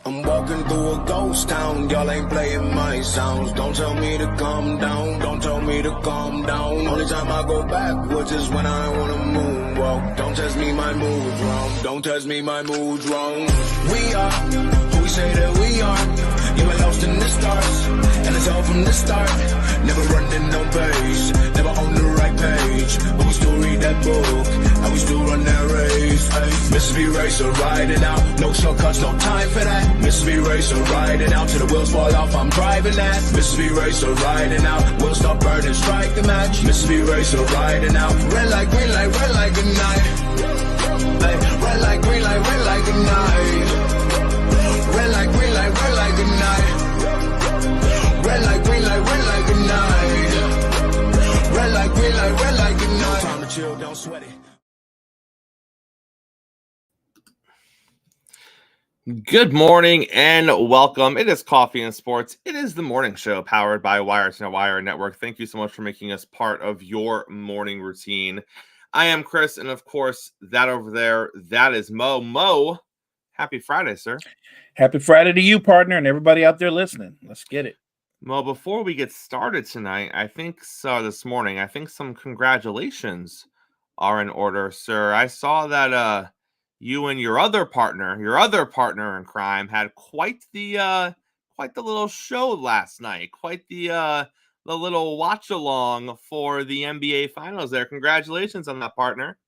I'm walking through a ghost town, y'all ain't playing my sounds. Don't tell me to calm down, don't tell me to calm down. Only time I go backwards is when I wanna moonwalk. Don't test me, my mood's wrong, don't test me, my mood's wrong. We are who we say that we are. You were lost in the stars, and it's all from the start. Never running no pace, never on the right page. But we still read that book, and we still run that race. Ay. Mississippi Racer riding out, no shortcuts, no time for that. Mississippi Racer riding out till the wheels fall off, I'm driving that. Mississippi Racer riding out, we'll stop burning, strike the match. Mississippi Racer riding out, red light, green light, red light, good night. Ay. Red light, green light, red light, good night. Red light, green light, red light, good night. Red light, green light, red light, good night. Red light, green light, red light, good night. Time to chill, don't sweat it. Good morning and welcome. It is Coffee and Sports. It is the morning show powered by Wire to Wire Network. Thank you so much for making us part of your morning routine. I am Chris, and of course, that over there, that is Mo. Mo, happy Friday, sir. Happy Friday to you, partner, and everybody out there listening. Let's get it. Mo, before we get started tonight, I think this morning, I think some congratulations are in order, sir. I saw that you and your other partner in crime, had quite the little show last night, quite the little watch along for the NBA Finals. There, congratulations on that, partner.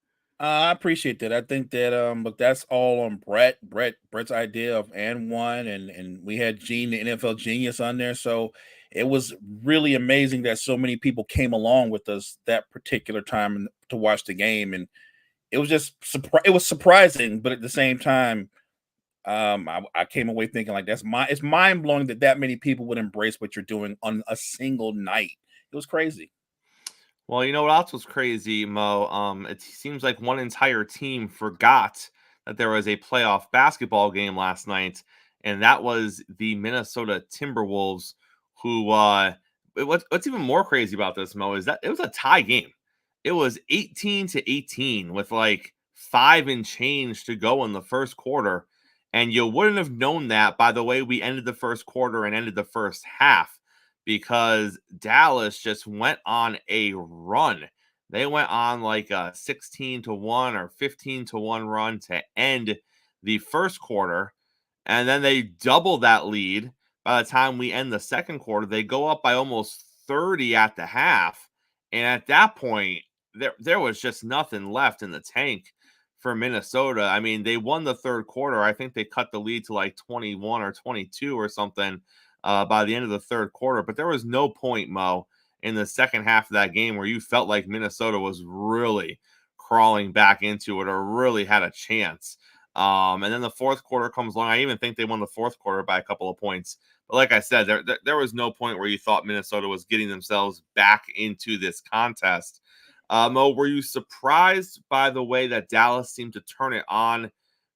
I appreciate that. I think that but that's all on Brett's idea of and one, and we had Gene, the NFL genius, on there. So it was really amazing that so many people came along with us that particular time to watch the game, and it was just it was surprising, but at the same time, I came away thinking like it's mind blowing that many people would embrace what you're doing on a single night. It was crazy. Well, you know what else was crazy, Mo? It seems like one entire team forgot that there was a playoff basketball game last night, and that was the Minnesota Timberwolves, who what's even more crazy about this, Mo, is that it was a tie game. It was 18-18 with like 5 and change to go in the first quarter, and you wouldn't have known that by the way we ended the first quarter and ended the first half, because Dallas just went on a run. They went on like a 16-1 or 15-1 run to end the first quarter, and then they double that lead by the time we end the second quarter. They go up by almost 30 at the half, and at that point, there was just nothing left in the tank for Minnesota. I mean, they won the third quarter. I think they cut the lead to like 21 or 22 or something by the end of the third quarter. But there was no point, Mo, in the second half of that game where you felt like Minnesota was really crawling back into it or really had a chance. And then the fourth quarter comes along. I even think they won the fourth quarter by a couple of points. But like I said, there was no point where you thought Minnesota was getting themselves back into this contest. Mo, were you surprised by the way that Dallas seemed to turn it on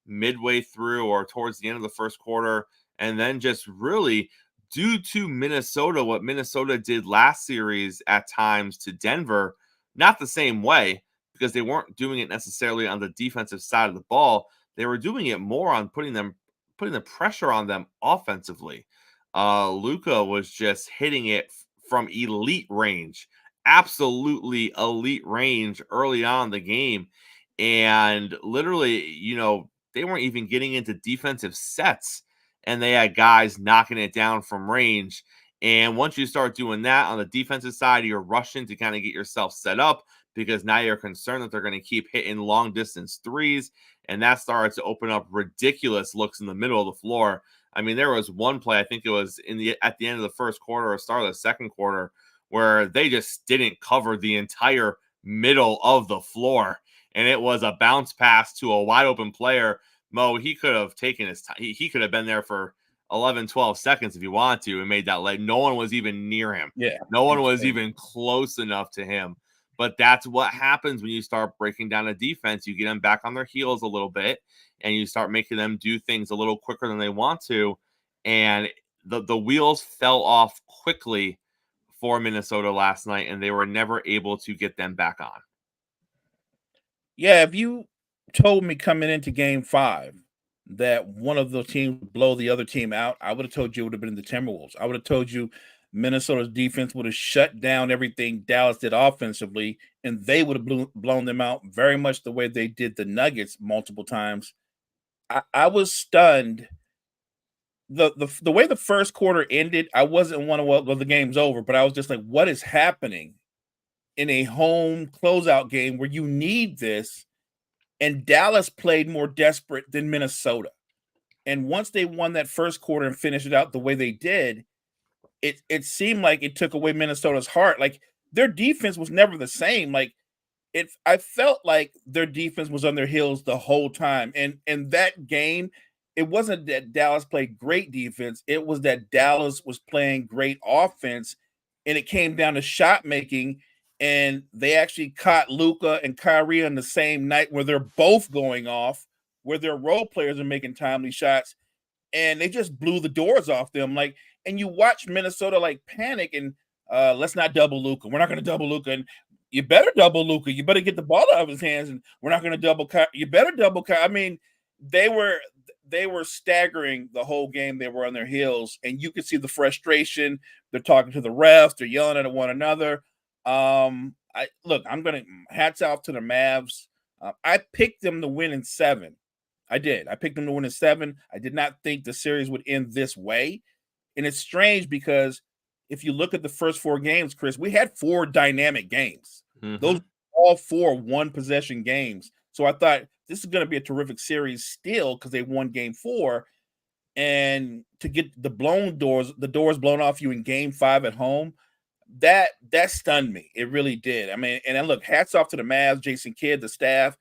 midway through or towards the end of the first quarter, and then just really, due to Minnesota, what Minnesota did last series at times to Denver, not the same way, because they weren't doing it necessarily on the defensive side of the ball. They were doing it more on putting the pressure on them offensively. Luka was just hitting it from elite range, absolutely elite range early on in the game. And literally, they weren't even getting into defensive sets, and they had guys knocking it down from range. And once you start doing that on the defensive side, you're rushing to kind of get yourself set up, because now you're concerned that they're going to keep hitting long distance threes. And that started to open up ridiculous looks in the middle of the floor. I mean, there was one play, I think it was at the end of the first quarter or start of the second quarter, where they just didn't cover the entire middle of the floor. And it was a bounce pass to a wide open player. Mo, he could have taken his time. He could have been there for 11, 12 seconds if he wanted to and made that lay. No one was even near him. Yeah. No one was even close enough to him. But that's what happens when you start breaking down a defense. You get them back on their heels a little bit, and you start making them do things a little quicker than they want to. And the wheels fell off quickly for Minnesota last night, and they were never able to get them back on. Yeah, if you told me coming into game 5 that one of those teams would blow the other team out, I would have told you it would have been the Timberwolves. I would have told you Minnesota's defense would have shut down everything Dallas did offensively, and they would have blown them out very much the way they did the Nuggets multiple times. I was stunned. The way the first quarter ended, I wasn't one of well, the game's over, but I was just like, what is happening in a home closeout game where you need this? And Dallas played more desperate than Minnesota. And once they won that first quarter and finished it out the way they did, it seemed like it took away Minnesota's heart. Like their defense was never the same. Like I felt like their defense was on their heels the whole time. And that game, it wasn't that Dallas played great defense. It was that Dallas was playing great offense, and it came down to shot making. And they actually caught Luka and Kyrie on the same night where they're both going off, where their role players are making timely shots, and they just blew the doors off them. Like, and you watch Minnesota like panic and let's not double Luka. We're not going to double Luka, and you better double Luka. You better get the ball out of his hands, and we're not going to double. You better double. I mean, they were staggering the whole game. They were on their heels, and you could see the frustration. They're talking to the refs. They're yelling at one another. I'm gonna hats off to the Mavs. I picked them to win in 7. I did. I picked them to win in 7. I did not think the series would end this way. And it's strange because if you look at the first 4 games, Chris, we had 4 dynamic games. Mm-hmm. Those all 4 one possession games. So I thought this is going to be a terrific series still because they won game 4. And to get the doors blown off you in game 5 at home, that stunned me. It really did. I mean, and then look, hats off to the Mavs, Jason Kidd, the staff.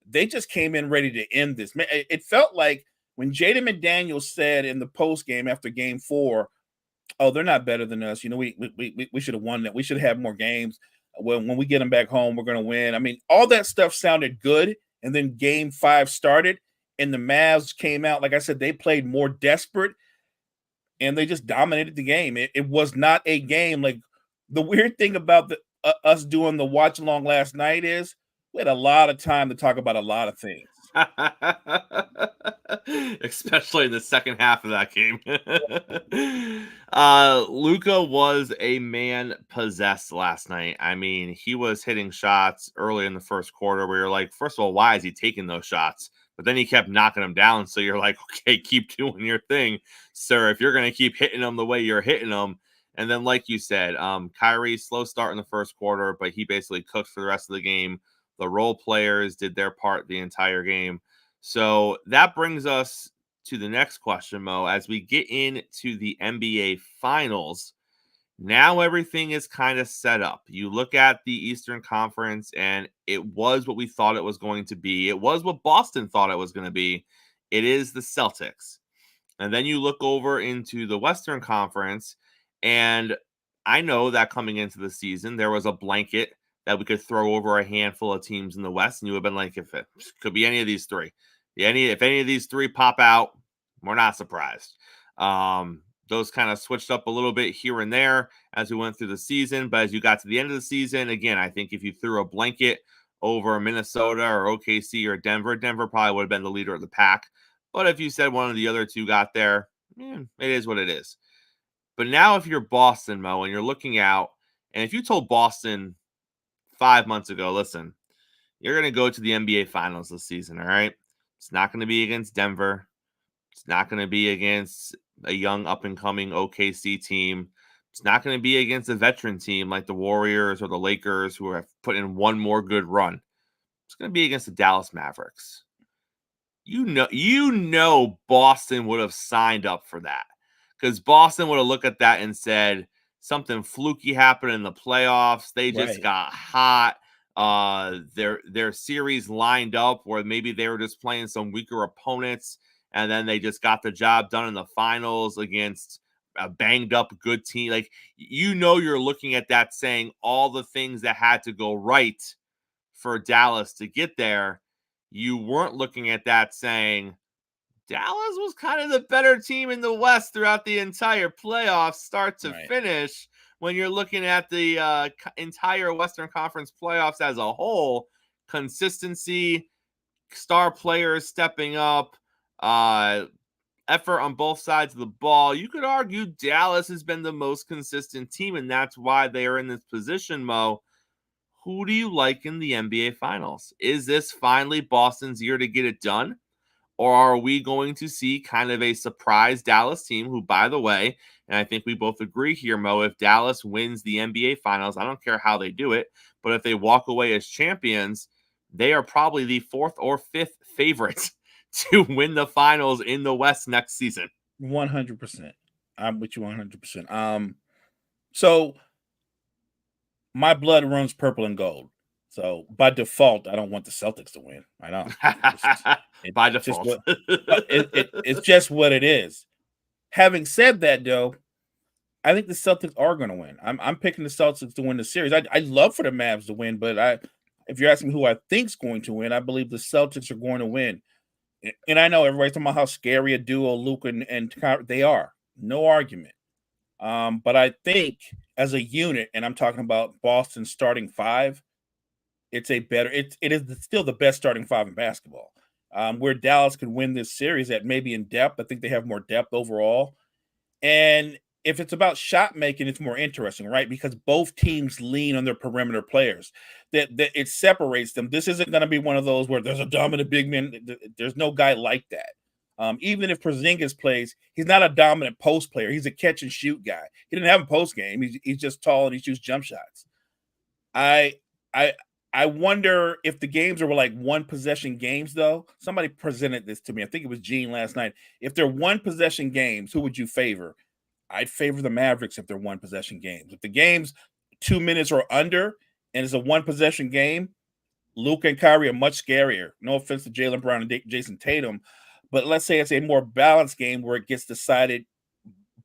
They just came in ready to end this. It felt like when Jaden McDaniels said in the post game after game 4, "Oh, they're not better than us. You know, we should have won that. We should have more games. When we get them back home, we're going to win." I mean, all that stuff sounded good. And then game 5 started, and the Mavs came out. Like I said, they played more desperate, and they just dominated the game. It was not a game. Like the weird thing about us doing the watch along last night is we had a lot of time to talk about a lot of things. Especially in the second half of that game. Luka was a man possessed last night. I mean, he was hitting shots early in the first quarter where you're like, first of all, why is he taking those shots? But then he kept knocking them down. So you're like, okay, keep doing your thing, sir. If you're going to keep hitting them the way you're hitting them. And then, like you said, Kyrie, slow start in the first quarter, but he basically cooked for the rest of the game. The role players did their part the entire game. So that brings us to the next question, Mo. As we get into the NBA Finals, now everything is kind of set up. You look at the Eastern Conference, and it was what we thought it was going to be. It was what Boston thought it was going to be. It is the Celtics. And then you look over into the Western Conference, and I know that coming into the season, there was a blanket that we could throw over a handful of teams in the West, and you would have been like, if it could be any of these 3. If any of these 3 pop out, we're not surprised. Those kind of switched up a little bit here and there as we went through the season. But as you got to the end of the season, again, I think if you threw a blanket over Minnesota or OKC or Denver probably would have been the leader of the pack. But if you said one of the other 2 got there, it is what it is. But now if you're Boston, Mo, and you're looking out, and if you told Boston 5 months ago, listen, you're going to go to the NBA Finals this season, all right? It's not going to be against Denver. It's not going to be against a young up-and-coming OKC team. It's not going to be against a veteran team like the Warriors or the Lakers who have put in one more good run. It's going to be against the Dallas Mavericks. You know Boston would have signed up for that because Boston would have looked at that and said, something fluky happened in the playoffs. They just got hot. Their series lined up where maybe they were just playing some weaker opponents, and then they just got the job done in the finals against a banged up good team. Like, you're looking at that saying all the things that had to go right for Dallas to get there. You weren't looking at that saying Dallas was kind of the better team in the West throughout the entire playoffs, start to finish. When you're looking at the entire Western Conference playoffs as a whole, consistency, star players stepping up, Effort on both sides of the ball. You could argue Dallas has been the most consistent team, and that's why they are in this position, Mo. Who do you like in the NBA Finals? Is this finally Boston's year to get it done? Or are we going to see kind of a surprise Dallas team who, by the way, and I think we both agree here, Mo, if Dallas wins the NBA Finals, I don't care how they do it, but if they walk away as champions, they are probably the 4th or 5th favorites to win the finals in the West next season. 100%. I'm with you 100%. So my blood runs purple and gold. So by default, I don't want the Celtics to win. I know. By default. It's just what it is. Having said that, though, I think the Celtics are going to win. I'm picking the Celtics to win the series. I'd love for the Mavs to win, but if you're asking me who I think's going to win, I believe the Celtics are going to win. And I know everybody's talking about how scary a duo Luka and they are. No argument. But I think as a unit, and I'm talking about Boston's starting five, it is still the best starting five in basketball. Where Dallas could win this series at maybe in depth. I think they have more depth overall. And if it's about shot making, it's more interesting, right? Because both teams lean on their perimeter players. That it separates them. This isn't going to be one of those where there's a dominant big man. There's no guy like that. Even if Porzingis plays, he's not a dominant post player. He's a catch and shoot guy. He didn't have a post game. He's just tall and he shoots jump shots. I wonder if the games are like one possession games, though. Somebody presented this to me. I think it was Gene last night. If they're one possession games, who would you favor? I'd favor the Mavericks if they're one possession games. If the game's 2 minutes or under and it's a one possession game, Luka and Kyrie are much scarier. No offense to Jaylen Brown and Jason Tatum, but let's say it's a more balanced game where it gets decided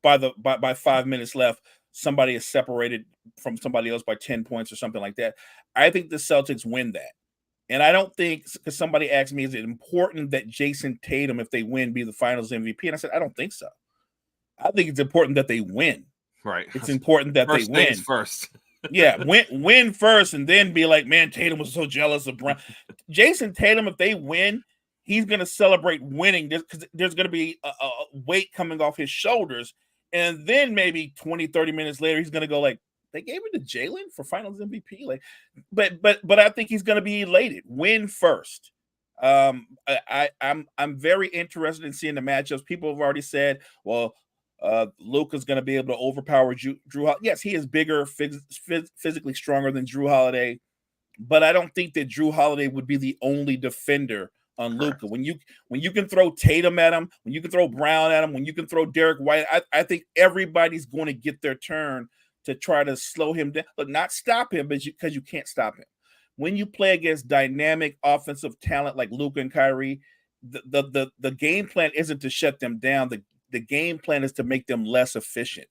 by 5 minutes left. Somebody is separated from somebody else by 10 points or something like that. I think the Celtics win that. And I don't think, because somebody asked me, is it important that Jason Tatum, if they win, be the finals MVP? And I said, I don't think so. I think it's important that they win. Right. It's important that they win first. Yeah, win first and then be like, man, Tatum was so jealous of Brown. Jason Tatum, if they win, he's going to celebrate winning because there's going to be a weight coming off his shoulders. And then maybe 20, 30 minutes later, he's going to go like, they gave it to Jaylen for finals MVP. Like, but I think he's going to be elated. Win first. I'm very interested in seeing the matchups. People have already said, well, Luka's going to be able to overpower Jrue Holiday. Yes, he is bigger, physically stronger than Jrue Holiday, but I don't think that Jrue Holiday would be the only defender on Luka. When you can throw Tatum at him, when you can throw Brown at him, when you can throw Derek White, I think everybody's going to get their turn to try to slow him down, but not stop him, because you can't stop him. When you play against dynamic offensive talent like Luka and Kyrie, the game plan isn't to shut them down. The game plan is to make them less efficient.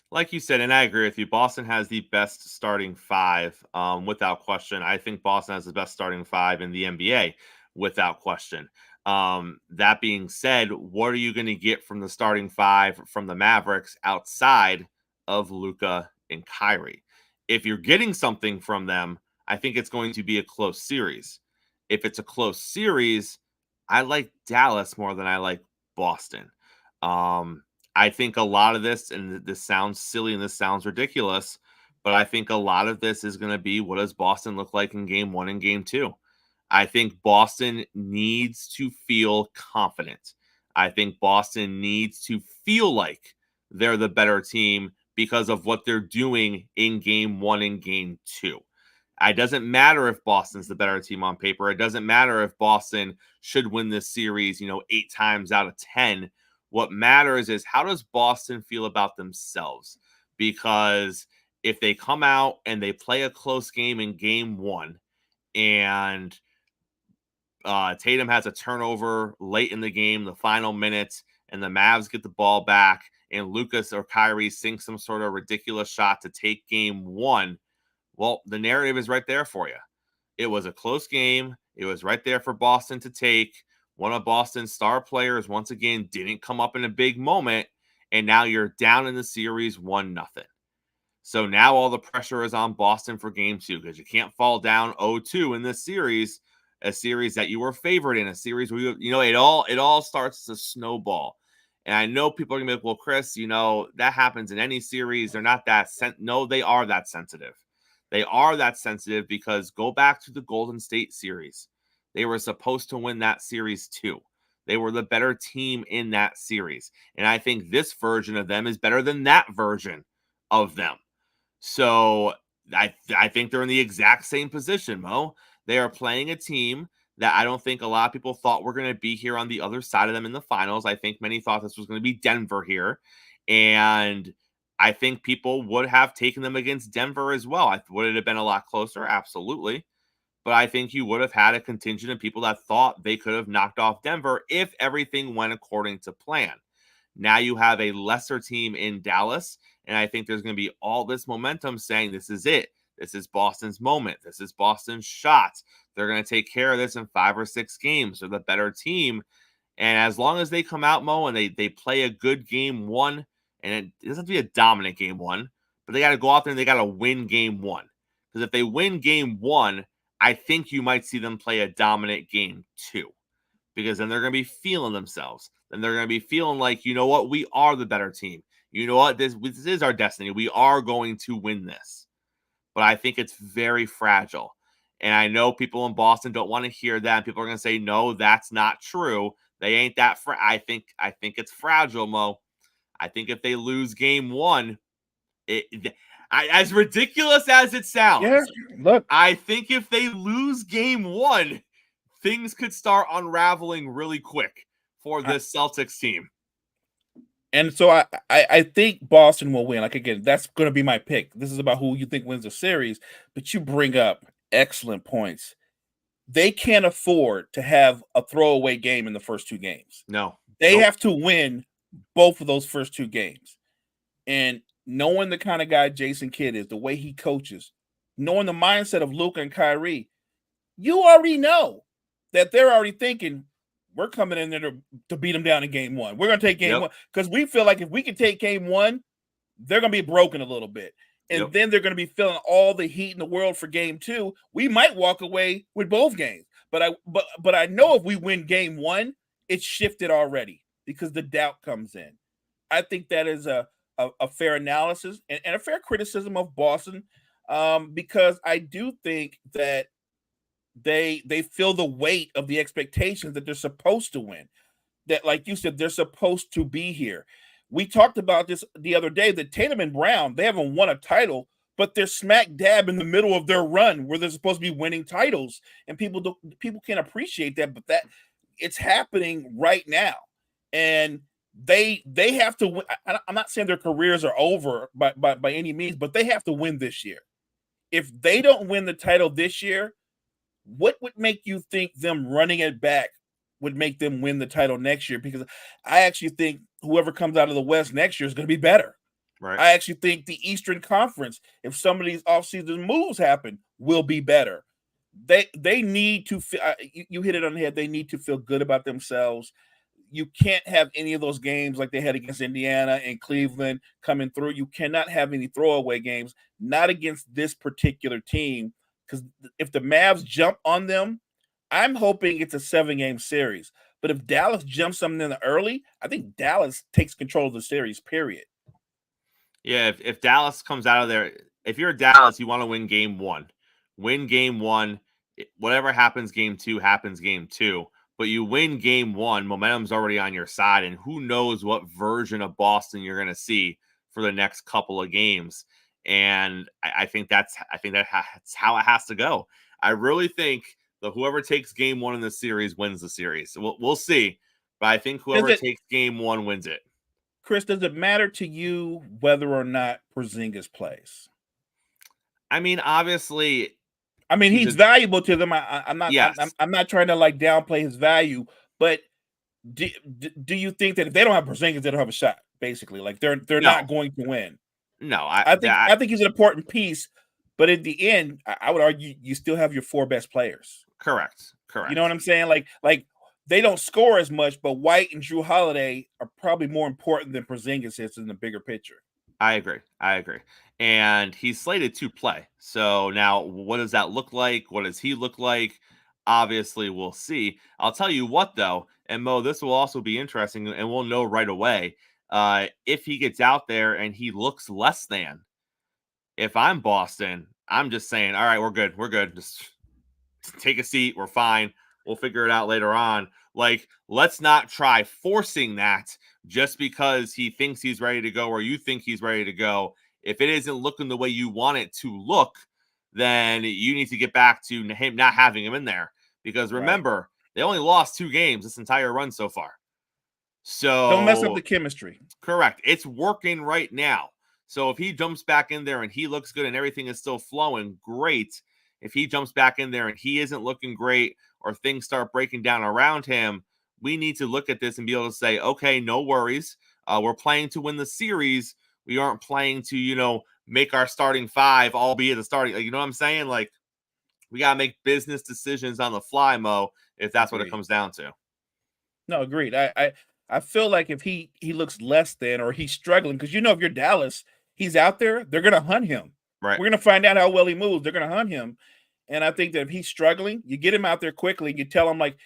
Like you said, and I agree with you, Boston has the best starting five, without question. I think Boston has the best starting five in the NBA, without question. That being said, what are you going to get from the starting five from the Mavericks outside of Luka and Kyrie? If you're getting something from them, I think it's going to be a close series. If it's a close series, I like Dallas more than I like Boston. I think a lot of this, and this sounds silly and this sounds ridiculous, but I think a lot of this is going to be, what does Boston look like in game one and game two? I think Boston needs to feel confident. I think Boston needs to feel like they're the better team because of what they're doing in game one and game two. It doesn't matter if Boston's the better team on paper. It doesn't matter if Boston should win this series, 8 times out of 10. What matters is, how does Boston feel about themselves? Because if they come out and they play a close game in game one and Tatum has a turnover late in the game, the final minutes, and the Mavs get the ball back and Lucas or Kyrie sink some sort of ridiculous shot to take game one, well, the narrative is right there for you. It was a close game. It was right there for Boston to take. One of Boston's star players, once again, didn't come up in a big moment, and now you're down in the series 1-0. So now all the pressure is on Boston for game two, because you can't fall down 0-2 in this series. a series that you were favored in, a series where it all starts to snowball. And I know people are gonna be like, well, Chris, that happens in any series. They're not that no, they are that sensitive. They are that sensitive because go back to the Golden State series. They were supposed to win that series too. They were the better team in that series. And I think this version of them is better than that version of them. So I think they're in the exact same position, Mo. They are playing a team that I don't think a lot of people thought were going to be here on the other side of them in the finals. I think many thought this was going to be Denver here. And I think people would have taken them against Denver as well. Would it have been a lot closer? Absolutely. But I think you would have had a contingent of people that thought they could have knocked off Denver if everything went according to plan. Now you have a lesser team in Dallas, and I think there's going to be all this momentum saying this is it. This is Boston's moment. This is Boston's shot. They're going to take care of this in 5 or 6 games. They're the better team. And as long as they come out, Mo, and they play a good game one, and it doesn't have to be a dominant game one, but they got to go out there and they got to win game one. Because if they win game one, I think you might see them play a dominant game two. Because then they're going to be feeling themselves. Then they're going to be feeling like, you know what, we are the better team. You know what, this is our destiny. We are going to win this. But I think it's very fragile. And I know people in Boston don't want to hear that. People are going to say, no, that's not true. They ain't that. I think it's fragile, Mo. I think if they lose game one, as ridiculous as it sounds, Yeah, look, I think if they lose game one, things could start unraveling really quick for this Celtics team. And so I think Boston will win. Like, again, that's going to be my pick. This is about who you think wins the series, but you bring up excellent points. They can't afford to have a throwaway game in the first 2 games. No. They have to win both of those first 2 games. And knowing the kind of guy Jason Kidd is, the way he coaches, knowing the mindset of Luka and Kyrie, you already know that they're already thinking, we're coming in there to beat them down in game one. We're going to take game one because we feel like if we can take game one, they're going to be broken a little bit. And then they're going to be feeling all the heat in the world for game two. We might walk away with both games. But I know if we win game one, it's shifted already because the doubt comes in. I think that is a fair analysis and a fair criticism of Boston because I do think that they feel the weight of the expectations that they're supposed to win. That, like you said, they're supposed to be here. We talked about this the other day that Tatum and Brown, they haven't won a title, but they're smack dab in the middle of their run where they're supposed to be winning titles. And people can't appreciate that, but that it's happening right now. And they have to win. I'm not saying their careers are over by any means, but they have to win this year. If they don't win the title this year, what would make you think them running it back would make them win the title next year? Because I actually think whoever comes out of the West next year is going to be better. Right. I actually think the Eastern Conference, if some of these offseason moves happen, will be better. They need to feel, you hit it on the head. They need to feel good about themselves. You can't have any of those games like they had against Indiana and Cleveland coming through. You cannot have any throwaway games, not against this particular team. Because if the Mavs jump on them, I'm hoping it's a 7-game series. But if Dallas jumps them in the early, I think Dallas takes control of the series, period. Yeah, if Dallas comes out of there, if you're Dallas, you want to win game one. Win game one. Whatever happens game two, happens game two. But you win game one, momentum's already on your side, and who knows what version of Boston you're going to see for the next couple of games. And I think that's how it has to go. I really think that whoever takes game one in the series wins the series. We'll see, but I think whoever takes game one wins it. Chris, does it matter to you whether or not Porzingis plays? I mean, obviously, he's valuable to them. I'm not trying to like downplay his value, but do you think that if they don't have Porzingis, they don't have a shot? Basically, like they're not going to win. No, I think he's an important piece, but at the end, I would argue you still have your 4 best players. Correct. You know what I'm saying? Like they don't score as much, but White and Drew Holiday are probably more important than Porzingis is in the bigger picture. I agree. And he's slated to play. So now what does that look like? What does he look like? Obviously, we'll see. I'll tell you what, though, and Mo, this will also be interesting, and we'll know right away if he gets out there and he looks less than. If I'm Boston, I'm just saying, all right, we're good. We're good. Just take a seat. We're fine. We'll figure it out later on. Like, let's not try forcing that just because he thinks he's ready to go or you think he's ready to go. If it isn't looking the way you want it to look, then you need to get back to him not having him in there. Because remember, they only lost 2 games this entire run so far. So don't mess up the chemistry. Correct. It's working right now. So if he jumps back in there and he looks good and everything is still flowing, great. If he jumps back in there and he isn't looking great or things start breaking down around him, we need to look at this and be able to say, okay, no worries. We're playing to win the series. We aren't playing to, make our starting 5 all be the starting. You know what I'm saying? Like, we got to make business decisions on the fly, Mo, if that's what it comes down to. No, agreed. I feel like if he looks less than or he's struggling, because if you're Dallas, he's out there, they're going to hunt him. Right. We're going to find out how well he moves. They're going to hunt him. And I think that if he's struggling, you get him out there quickly. You tell him, like,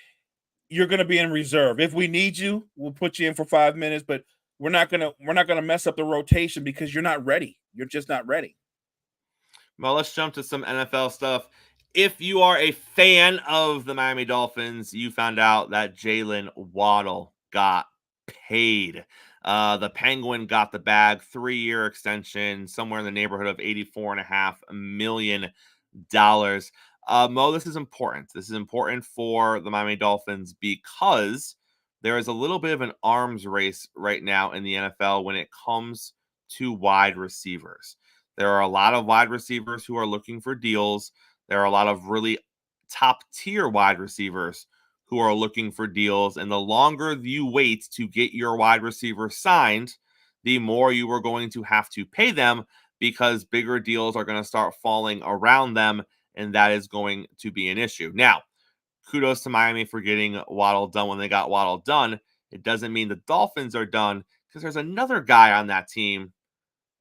you're going to be in reserve. If we need you, we'll put you in for 5 minutes, but we're not going to mess up the rotation because you're not ready. You're just not ready. Well, let's jump to some NFL stuff. If you are a fan of the Miami Dolphins, you found out that Jalen Waddle got paid. The Penguin got the bag, 3-year extension, somewhere in the neighborhood of $84.5 million. Mo, this is important. This is important for the Miami Dolphins because there is a little bit of an arms race right now in the NFL when it comes to wide receivers. There are a lot of wide receivers who are looking for deals. There are a lot of really top-tier wide receivers who are looking for deals. And the longer you wait to get your wide receiver signed, the more you are going to have to pay them because bigger deals are going to start falling around them, and that is going to be an issue. Now, kudos to Miami for getting Waddle done when they got Waddle done. It doesn't mean the Dolphins are done because there's another guy on that team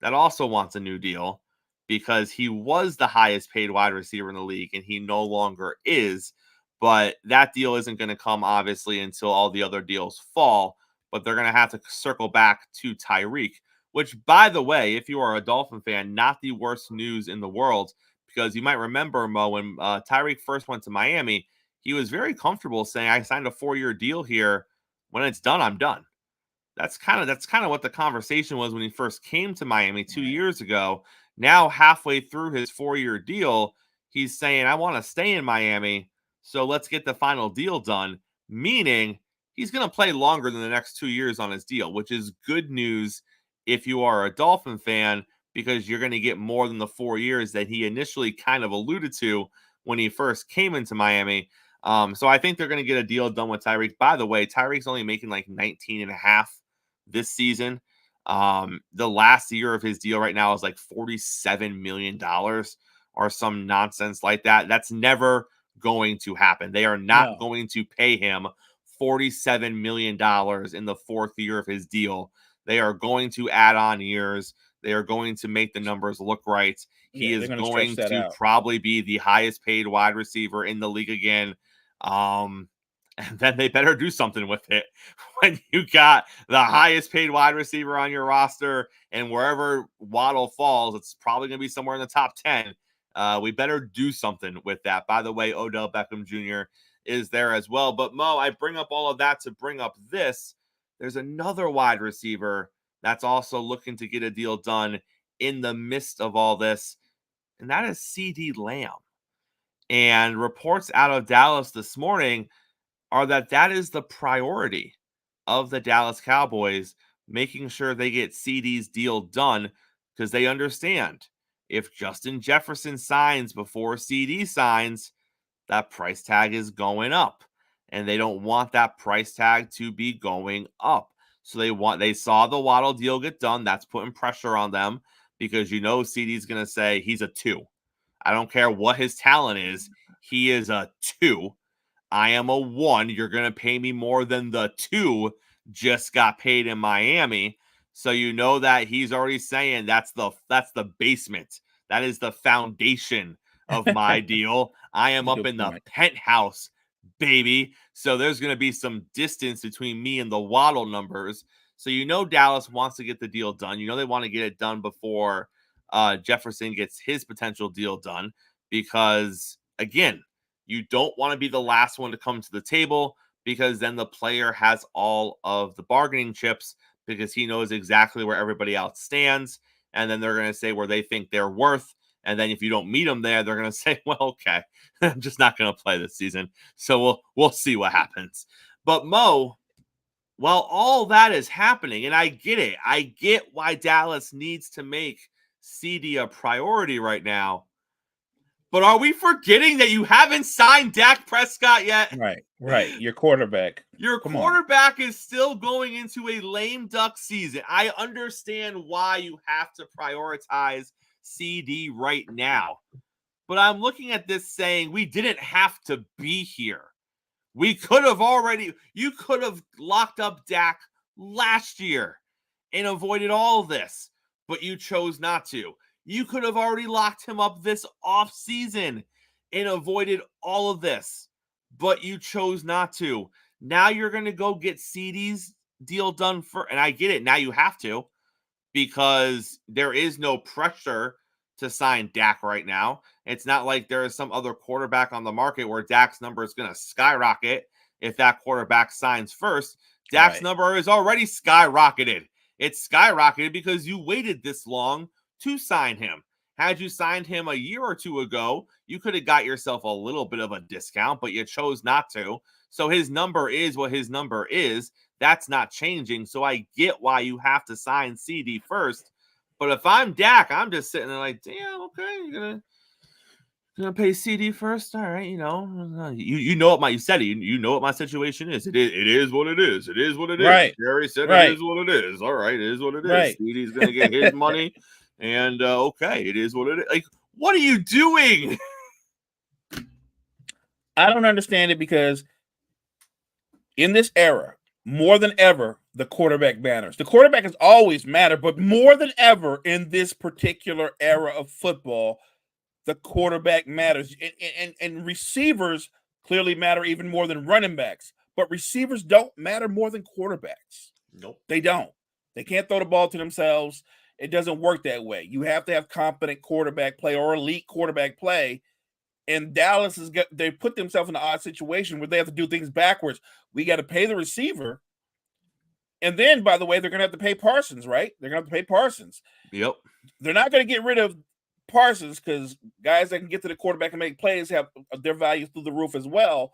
that also wants a new deal because he was the highest paid wide receiver in the league and he no longer is. But that deal isn't going to come, obviously, until all the other deals fall. But they're going to have to circle back to Tyreek, which, by the way, if you are a Dolphin fan, not the worst news in the world, because you might remember, Mo, when Tyreek first went to Miami, he was very comfortable saying, I signed a 4-year deal here. When it's done, I'm done. That's kind of what the conversation was when he first came to Miami 2 years ago. Now, halfway through his 4-year deal, he's saying, I want to stay in Miami, so let's get the final deal done, meaning he's going to play longer than the next 2 years on his deal, which is good news if you are a Dolphin fan because you're going to get more than the 4 years that he initially kind of alluded to when he first came into Miami. So I think they're going to get a deal done with Tyreek. By the way, Tyreek's only making like 19.5 this season. The last year of his deal right now is like $47 million or some nonsense like that. That's never going to happen. They are not going to pay him $47 million in the 4th year of his deal. They are going to add on years. They are going to make the numbers look right. He is going to probably be the highest paid wide receiver in the league again. And then they better do something with it when you got the highest paid wide receiver on your roster, and wherever Waddle falls, it's probably going to be somewhere in the top 10. We better do something with that. By the way, Odell Beckham Jr. is there as well. But Mo, I bring up all of that to bring up this. There's another wide receiver that's also looking to get a deal done in the midst of all this, and that is CeeDee Lamb. And reports out of Dallas this morning are that is the priority of the Dallas Cowboys, making sure they get CeeDee's deal done because they understand if Justin Jefferson signs before CeeDee signs, that price tag is going up. And they don't want that price tag to be going up. So they saw the Waddle deal get done. That's putting pressure on them because CeeDee's going to say he's a 2. I don't care what his talent is. He is a 2. I am a 1. You're going to pay me more than the 2 just got paid in Miami. So that he's already saying that's the basement. That is the foundation of my deal. I am up in the penthouse, baby. So there's going to be some distance between me and the Waddle numbers. So Dallas wants to get the deal done. They want to get it done before Jefferson gets his potential deal done because, again, you don't want to be the last one to come to the table because then the player has all of the bargaining chips because he knows exactly where everybody else stands. And then they're going to say where they think they're worth. And then if you don't meet them there, they're going to say, well, okay, I'm just not going to play this season. So we'll see what happens. But Mo, while all that is happening, and I get it, I get why Dallas needs to make CD a priority right now. But are we forgetting that you haven't signed Dak Prescott yet? Right. Your quarterback. Your quarterback is still going into a lame duck season. I understand why you have to prioritize CD right now. But I'm looking at this saying we didn't have to be here. You could have locked up Dak last year and avoided all this, but you chose not to. You could have already locked him up this offseason and avoided all of this, but you chose not to. Now you're going to go get CD's deal done and I get it. Now you have to because there is no pressure to sign Dak right now. It's not like there is some other quarterback on the market where Dak's number is going to skyrocket if that quarterback signs first. Dak's number is already skyrocketed. It's skyrocketed because you waited this long to sign him. Had you signed him a year or two ago, you could have got yourself a little bit of a discount, but you chose not to. So his number is what his number is. That's not changing. So I get why you have to sign CD first. But if I'm Dak, I'm just sitting there like, damn, okay, you're gonna pay CD first. All right, you know what you said it. You know what my situation is. It is what it is. It is what it is. Right. Jerry said it is what it is. All right, it is what it is. Right. CD's gonna get his money. And okay, it is what it is. Like, what are you doing? I don't understand it because in this era, more than ever, the quarterback matters. The quarterback has always mattered, but more than ever in this particular era of football, the quarterback matters. And receivers clearly matter even more than running backs. But receivers don't matter more than quarterbacks. Nope. They don't. They can't throw the ball to themselves. It doesn't work that way. You have to have competent quarterback play or elite quarterback play. And Dallas they put themselves in an odd situation where they have to do things backwards. We got to pay the receiver. And then, by the way, they're going to have to pay Parsons, right? They're going to have to pay Parsons. Yep. They're not going to get rid of Parsons because guys that can get to the quarterback and make plays have their value through the roof as well.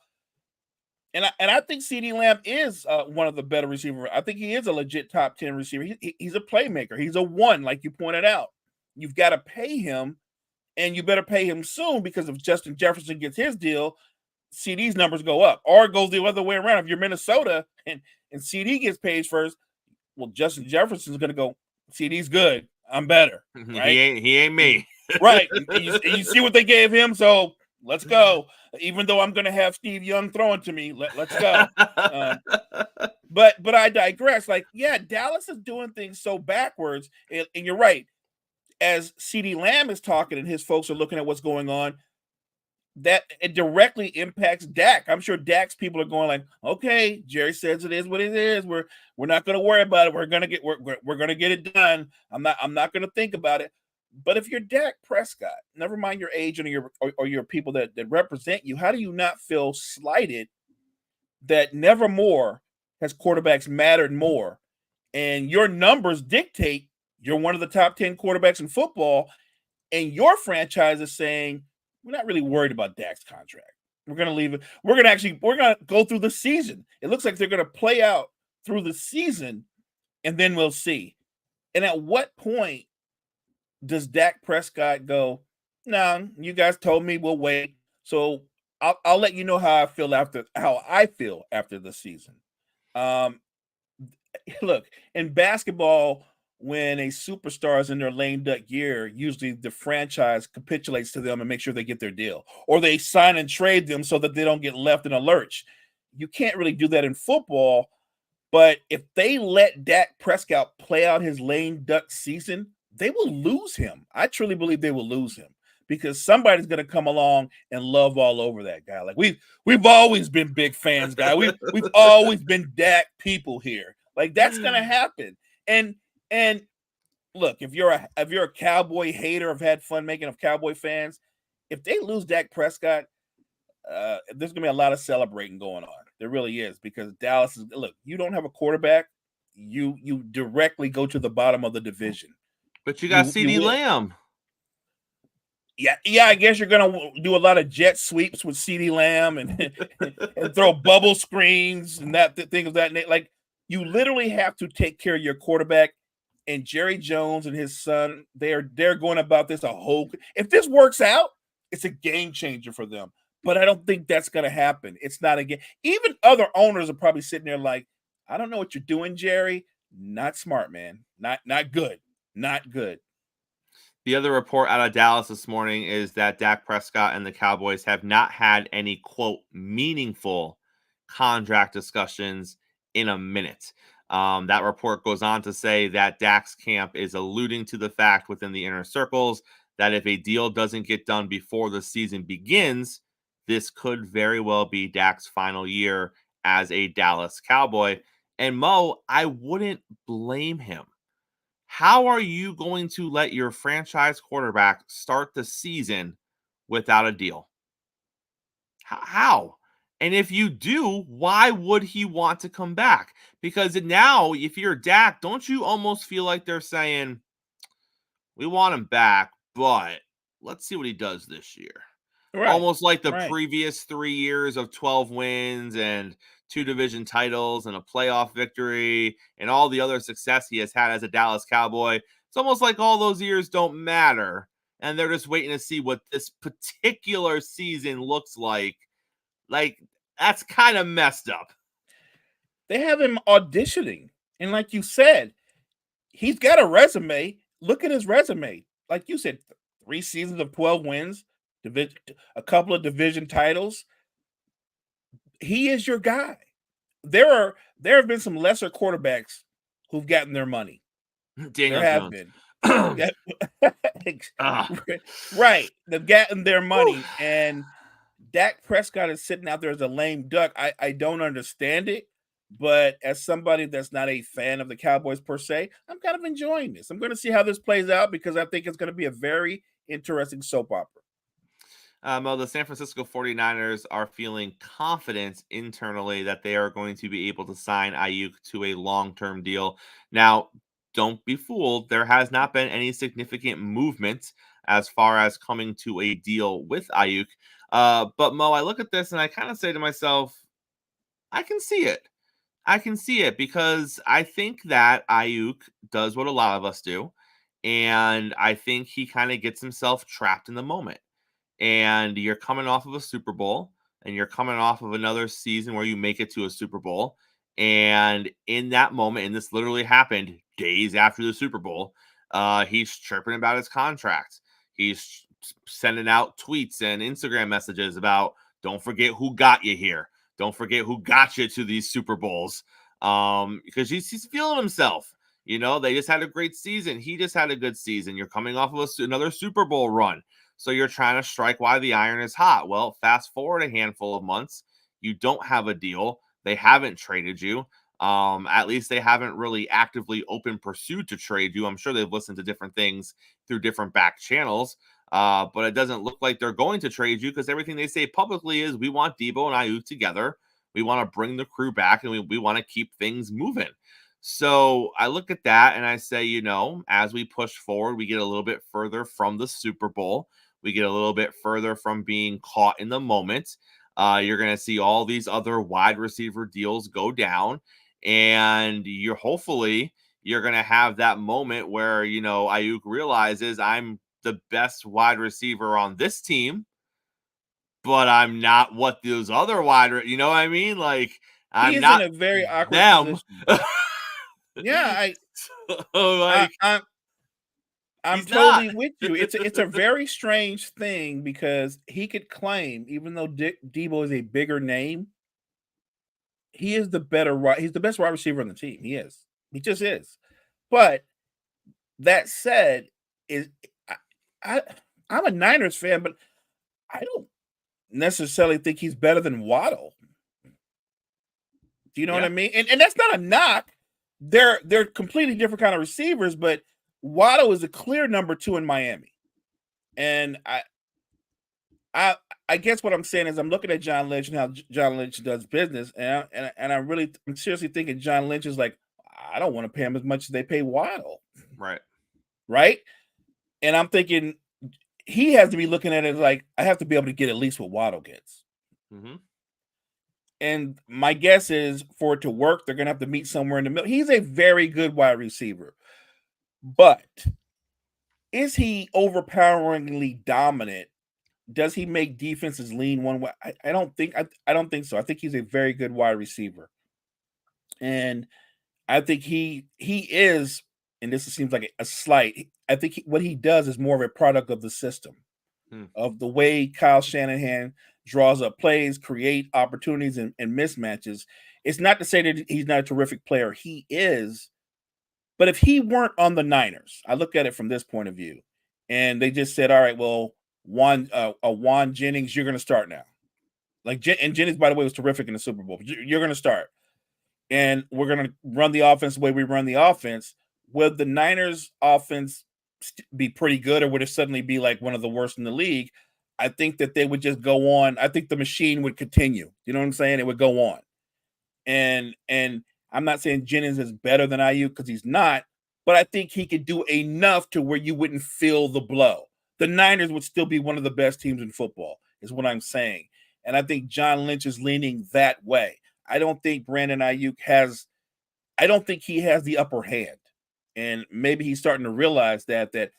And I think CeeDee Lamb is one of the better receivers. I think he is a legit top 10 receiver. He's a playmaker. He's a one, like you pointed out. You've got to pay him, and you better pay him soon because if Justin Jefferson gets his deal, CD's numbers go up. Or it goes the other way around. If you're Minnesota and CD gets paid first, well, Justin Jefferson's going to go, CD's good. I'm better. Right? He ain't me. Right. And you see what they gave him, so let's go. Even though I'm going to have Steve Young throwing to me, let's go. But I digress. Like, yeah, Dallas is doing things so backwards, and you're right. As CeeDee Lamb is talking and his folks are looking at what's going on, that it directly impacts Dak. I'm sure Dak's people are going like, okay, Jerry says it is what it is. We're not going to worry about it. We're going to get it done. I'm not going to think about it. But if you're Dak Prescott, never mind your agent or your people that represent you, how do you not feel slighted that nevermore has quarterbacks mattered more? And your numbers dictate you're one of the top 10 quarterbacks in football, and your franchise is saying, we're not really worried about Dak's contract. We're going to leave it. We're going to go through the season. It looks like they're going to play out through the season, and then we'll see. And at what point does Dak Prescott go, no, you guys told me we'll wait. So I'll let you know how I feel after the season. Look, in basketball, when a superstar is in their lame duck year, usually the franchise capitulates to them and make sure they get their deal, or they sign and trade them so that they don't get left in a lurch. You can't really do that in football, but if they let Dak Prescott play out his lame duck season, they will lose him. I truly believe they will lose him because somebody's going to come along and love all over that guy. Like we've always been big fans, guy. We've always been Dak people here. Like that's going to happen. And look, if you're a Cowboy hater, have had fun making of Cowboy fans, if they lose Dak Prescott, there's gonna be a lot of celebrating going on. There really is, because Dallas is, look, you don't have a quarterback, you directly go to the bottom of the division. But you got CeeDee Lamb. Yeah, I guess you're gonna do a lot of jet sweeps with CeeDee Lamb and throw bubble screens and thing of that. Like, you literally have to take care of your quarterback. And Jerry Jones and his son, they're going about this if this works out, it's a game changer for them. But I don't think that's going to happen. It's not a game. Even other owners are probably sitting there like, I don't know what you're doing, Jerry. Not smart, man. Not good. Not good. The other report out of Dallas this morning is that Dak Prescott and the Cowboys have not had any, quote, meaningful contract discussions in a minute. That report goes on to say that Dak's camp is alluding to the fact within the inner circles that if a deal doesn't get done before the season begins, this could very well be Dak's final year as a Dallas Cowboy. And Mo, I wouldn't blame him. How are you going to let your franchise quarterback start the season without a deal? How? And if you do, why would he want to come back? Because now, if you're Dak, don't you almost feel like they're saying, we want him back, but let's see what he does this year. Right. Almost like the previous 3 years of 12 wins and 2 division titles and a playoff victory and all the other success he has had as a Dallas Cowboy. It's almost like all those years don't matter, and they're just waiting to see what this particular season looks like. Like, that's kind of messed up. They have him auditioning. And like you said, he's got a resume. Look at his resume. Like you said, 3 seasons of 12 wins, a couple of division titles. He is your guy. There have been some lesser quarterbacks who've gotten their money. Daniel there have Jones. been. Right. They've gotten their money. And Dak Prescott is sitting out there as a lame duck. I don't understand it, but as somebody that's not a fan of the Cowboys per se, I'm kind of enjoying this. I'm going to see how this plays out because I think it's going to be a very interesting soap opera. Well, the San Francisco 49ers are feeling confident internally that they are going to be able to sign Aiyuk to a long-term deal. Now, don't be fooled. There has not been any significant movement as far as coming to a deal with Aiyuk. But Mo, I look at this and I kind of say to myself, I can see it. I can see it because I think that Aiyuk does what a lot of us do. And I think he kind of gets himself trapped in the moment. And you're coming off of a Super Bowl and you're coming off of another season where you make it to a Super Bowl. And in that moment, and this literally happened days after the Super Bowl, he's chirping about his contract. He's sending out tweets and Instagram messages about, don't forget who got you here. Don't forget who got you to these Super Bowls. Because he's feeling himself. You know, they just had a great season. He just had a good season. You're coming off of another Super Bowl run. So you're trying to strike while the iron is hot. Well, fast forward a handful of months. You don't have a deal. They haven't traded you. At least they haven't really actively open pursuit to trade you. I'm sure they've listened to different things through different back channels. But it doesn't look like they're going to trade you because everything they say publicly is we want Debo and Aiyuk together. We want to bring the crew back and we want to keep things moving. So I look at that and I say, you know, as we push forward, we get a little bit further from the Super Bowl. We get a little bit further from being caught in the moment. You're going to see all these other wide receiver deals go down. And you're going to have that moment where, you know, Aiyuk realizes I'm the best wide receiver on this team, but I'm not what those other you know what I mean? Like, I'm not in a very awkward them. Yeah, I'm totally with you. It's a very strange thing because he could claim, even though Debo is a bigger name, he's the best wide receiver on the team. He just is. But that said, I'm a Niners fan, but I don't necessarily think he's better than Waddle. Do you know what I mean? And that's not a knock. They're completely different kind of receivers, but Waddle is a clear number 2 in Miami. And I guess what I'm saying is I'm looking at John Lynch and how John Lynch does business, and I'm seriously thinking John Lynch is like, I don't want to pay him as much as they pay Waddle. Right? And I'm thinking he has to be looking at it like, I have to be able to get at least what Waddle gets. Mm-hmm. And my guess is for it to work, they're going to have to meet somewhere in the middle. He's a very good wide receiver. But is he overpoweringly dominant? Does he make defenses lean one way? I don't think so. I think he's a very good wide receiver. And I think he is, and this seems like a slight, I think what he does is more of a product of the system, of the way Kyle Shanahan draws up plays, create opportunities and mismatches. It's not to say that he's not a terrific player. He is. But if he weren't on the Niners, I look at it from this point of view, and they just said, all right, well, Juan Jennings, you're going to start now. And Jennings, by the way, was terrific in the Super Bowl. You're going to start. And we're going to run the offense the way we run the offense. Would the Niners offense be pretty good, or would it suddenly be like one of the worst in the league? I think that they would just go on. I think the machine would continue. You know what I'm saying? It would go on. And I'm not saying Jennings is better than Aiyuk because he's not, but I think he could do enough to where you wouldn't feel the blow. The Niners would still be one of the best teams in football, is what I'm saying. And I think John Lynch is leaning that way. I don't think Brandon Aiyuk I don't think he has the upper hand. And maybe he's starting to realize that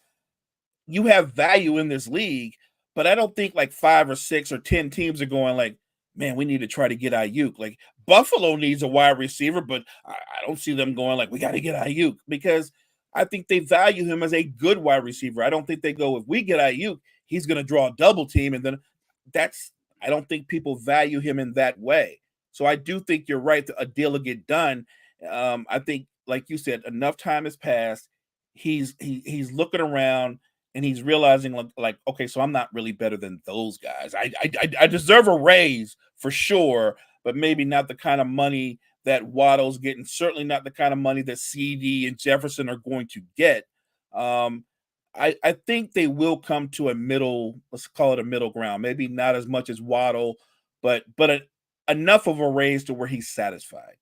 you have value in this league, but I don't think like 5 or 6 or 10 teams are going like, man, we need to try to get Aiyuk. Like Buffalo needs a wide receiver, but I don't see them going like, we got to get Aiyuk, because I think they value him as a good wide receiver. I don't think they go, if we get Aiyuk, he's going to draw a double team. And then I don't think people value him in that way. So I do think you're right that a deal will get done. I think, like you said, enough time has passed. He's looking around and he's realizing like, okay, so I'm not really better than those guys. I deserve a raise for sure, but maybe not the kind of money that Waddle's getting. Certainly not the kind of money that CD and Jefferson are going to get. I think they will come to a middle, let's call it a middle ground. Maybe not as much as Waddle, but enough of a raise to where he's satisfied.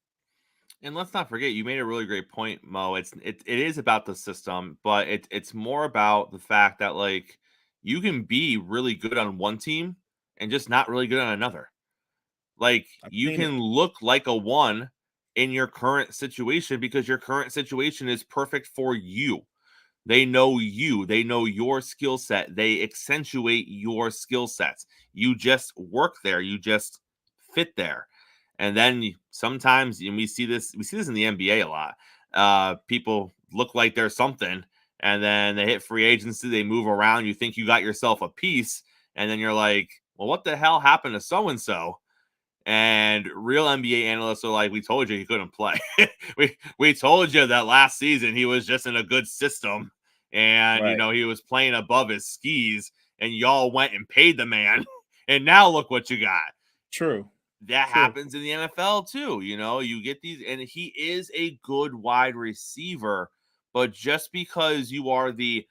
And let's not forget, you made a really great point, Mo. It is about the system, but it's more about the fact that like you can be really good on one team and just not really good on another. Like you can look like a 1 in your current situation because your current situation is perfect for you. They know you. They know your skill set. They accentuate your skill sets. You just work there. You just fit there. And then sometimes, and we see this in the NBA a lot. People look like they're something, and then they hit free agency. They move around. You think you got yourself a piece, and then you're like, well, what the hell happened to so-and-so? And real NBA analysts are like, we told you he couldn't play. we told you that last season he was just in a good system. And, right. He was playing above his skis, and y'all went and paid the man. And now look what you got. True. That happens in the NFL too. You get these, and he is a good wide receiver, but just because you are the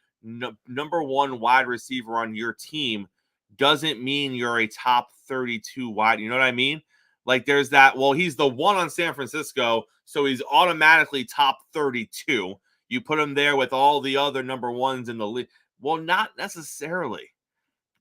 number 1 wide receiver on your team doesn't mean you're a top 32 wide. You know what I mean? Like there's that, well, he's the 1 on San Francisco, so he's automatically top 32. You put him there with all the other number 1s in the league. Well, not necessarily,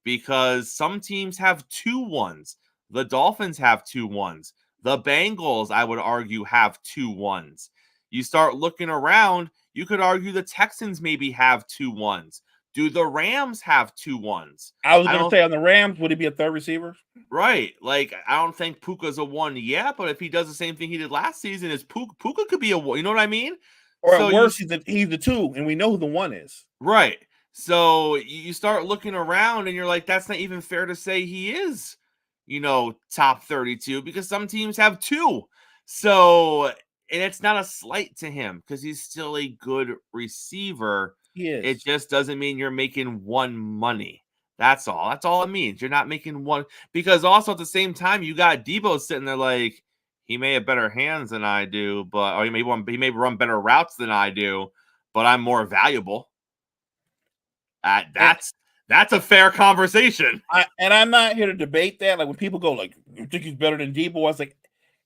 because some teams have 2 1s. The Dolphins have 2 1s. The Bengals, I would argue, have 2 1s. You start looking around, you could argue the Texans maybe have 2 1s. Do the Rams have 2 1s? I was going to say on the Rams, would he be a third receiver? Right. Like, I don't think Puka's a 1 yet, but if he does the same thing he did last season, Puka could be a 1. You know what I mean? Or at worst, he's the 2, and we know who the 1 is. Right. So you start looking around, and you're like, that's not even fair to say he is, top 32, because some teams have 2. So, and it's not a slight to him because he's still a good receiver. He is. It just doesn't mean you're making 1 money. That's all. That's all it means. You're not making one, because also at the same time, you got Debo sitting there like, he may have better hands than I do, or he may run better routes than I do, but I'm more valuable. That's a fair conversation. I'm not here to debate that. Like when people go like, "You think he's better than Debo?" I was like,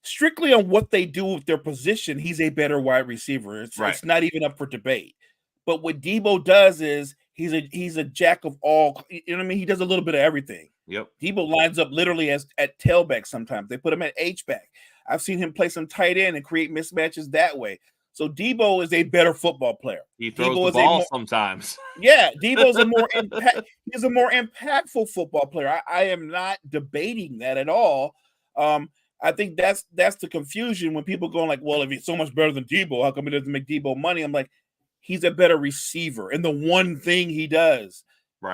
strictly on what they do with their position, he's a better wide receiver. It's not even up for debate. But what Debo does is he's a jack of all. You know what I mean? He does a little bit of everything. Yep. Debo lines up literally as at tailback sometimes. They put him at H-back. I've seen him play some tight end and create mismatches that way. So Debo is a better football player. He throws the ball sometimes. Yeah, Debo's he's a more impactful football player. I am not debating that at all. I think that's the confusion when people going like, well, if he's so much better than Debo, how come he doesn't make Debo money? I'm like, he's a better receiver. And the one thing he does,